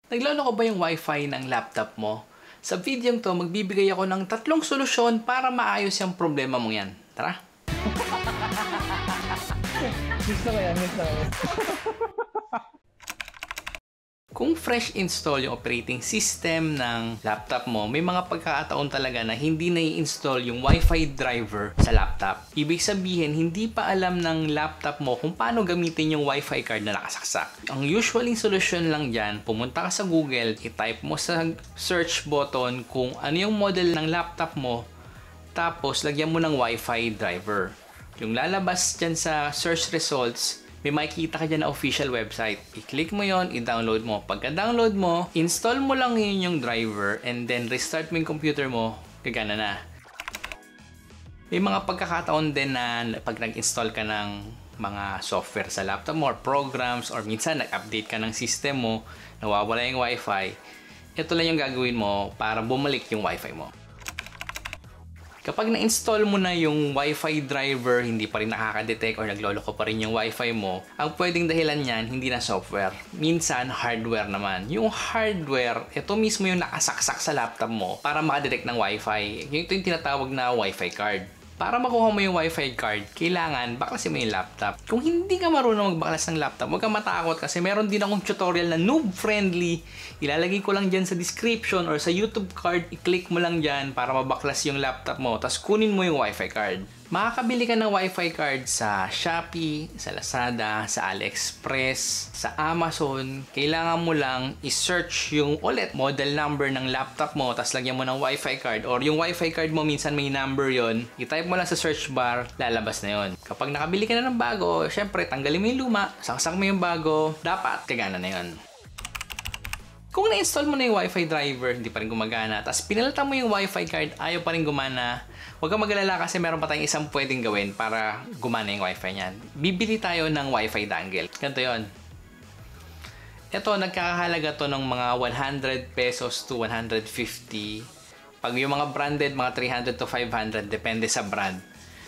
Nagloloko ba yung Wi-Fi ng laptop mo? Sa video to, magbibigay ako ng 3 solusyon para maayos yung problema mo yan. Tara! Gusto ko yan. Kung fresh install yung operating system ng laptop mo, may mga pagkakataon talaga na hindi na-i-install yung Wi-Fi driver sa laptop. Ibig sabihin, hindi pa alam ng laptop mo kung paano gamitin yung Wi-Fi card na nakasaksak. Ang usually solution lang dyan, pumunta ka sa Google, i-type mo sa search button kung ano yung model ng laptop mo, tapos lagyan mo ng Wi-Fi driver. Yung lalabas dyan sa search results, may makikita ka dyan na official website. I-click mo yon, i-download mo. Pagka-download mo, install mo lang yun yung driver and then restart mo yung computer mo, gagana na. May mga pagkakataon din na pag nag-install ka ng mga software sa laptop mo or programs or minsan nag-update ka ng system mo, nawawala yung Wi-Fi, ito lang yung gagawin mo para bumalik yung Wi-Fi mo. Kapag na-install mo na yung Wi-Fi driver, hindi pa rin nakaka-detect or nagloloko pa rin yung Wi-Fi mo, ang pwedeng dahilan niyan, hindi na software. Minsan, hardware naman. Yung hardware, ito mismo yung nakasaksak sa laptop mo para makadetect ng Wi-Fi. Ito yung tinatawag na Wi-Fi card. Para makuha mo yung Wi-Fi card, kailangan baklasin mo yung laptop. Kung hindi ka marunong magbaklas ng laptop, huwag kang matakot kasi meron din akong tutorial na noob-friendly. Ilalagay ko lang dyan sa description or sa YouTube card, i-click mo lang dyan para mabaklas yung laptop mo, tapos kunin mo yung Wi-Fi card. Makakabili ka ng Wi-Fi card sa Shopee, sa Lazada, sa AliExpress, sa Amazon. Kailangan mo lang i-search yung ulit model number ng laptop mo, tapos lagyan mo ng Wi-Fi card or yung Wi-Fi card mo minsan may number yon. I-type mo lang sa search bar, lalabas na yon. Kapag nakabili ka na ng bago, syempre tanggalin mo yung luma, saksak mo yung bago, dapat kagana na yon. Kung na-install mo na yung Wi-Fi driver, hindi pa rin gumagana, tapos pinalitan mo yung Wi-Fi card, ayaw pa rin gumana, huwag kang mag-alala kasi meron pa tayong isang pwedeng gawin para gumana yung Wi-Fi niyan. Bibili tayo ng Wi-Fi dongle. Ganito yon. Ito, nagkakahalaga to ng mga 100 pesos to 150. Pag yung mga branded, mga 300 to 500, depende sa brand.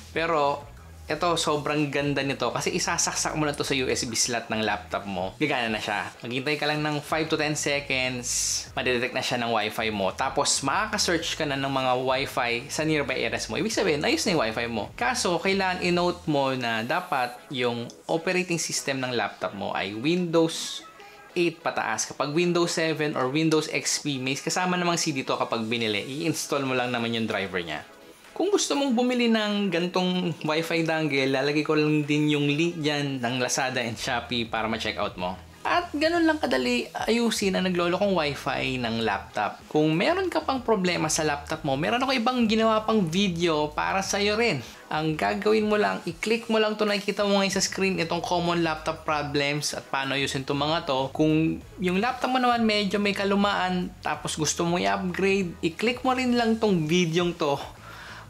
Pero, ito, sobrang ganda nito kasi isasaksak mo na to sa USB slot ng laptop mo. Gagana na siya. Maghintay ka lang ng 5 to 10 seconds, madedetect na siya ng Wi-Fi mo. Tapos, makaka-search ka na ng mga Wi-Fi sa nearby areas mo. Ibig sabihin, ayos na yung Wi-Fi mo. Kaso, kailangan i-note mo na dapat yung operating system ng laptop mo ay Windows 8 pataas. Kapag Windows 7 or Windows XP, may kasama namang CD to kapag binili. I-install mo lang naman yung driver niya. Kung gusto mong bumili ng gantong Wi-Fi dongle, lalagay ko lang din yung link dyan ng Lazada and Shopee para ma-check out mo. At ganun lang kadali ayusin ang naglolokong Wi-Fi ng laptop. Kung meron ka pang problema sa laptop mo, meron ako ibang ginawa pang video para sa'yo rin. Ang gagawin mo lang, i-click mo lang ito, nakikita mo ngayon sa screen, itong common laptop problems at paano ayusin itong mga to. Kung yung laptop mo naman medyo may kalumaan, tapos gusto mo i-upgrade, i-click mo rin lang itong video to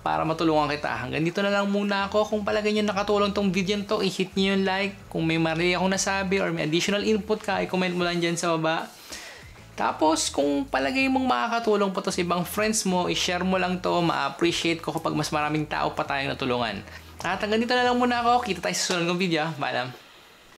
para matulungan kita. Hanggang dito na lang muna ako. Kung palagay nyo nakatulong tong video to, i-hit nyo yung like. Kung may mali akong nasabi or may additional input ka, i-comment mo lang dyan sa baba. Tapos, kung palagay mong makakatulong pa to sa ibang friends mo, i-share mo lang to. Ma-appreciate ko kapag mas maraming tao pa tayong natulungan. At hanggang dito na lang muna ako. Kita tayo sa susunod ng video. Paalam.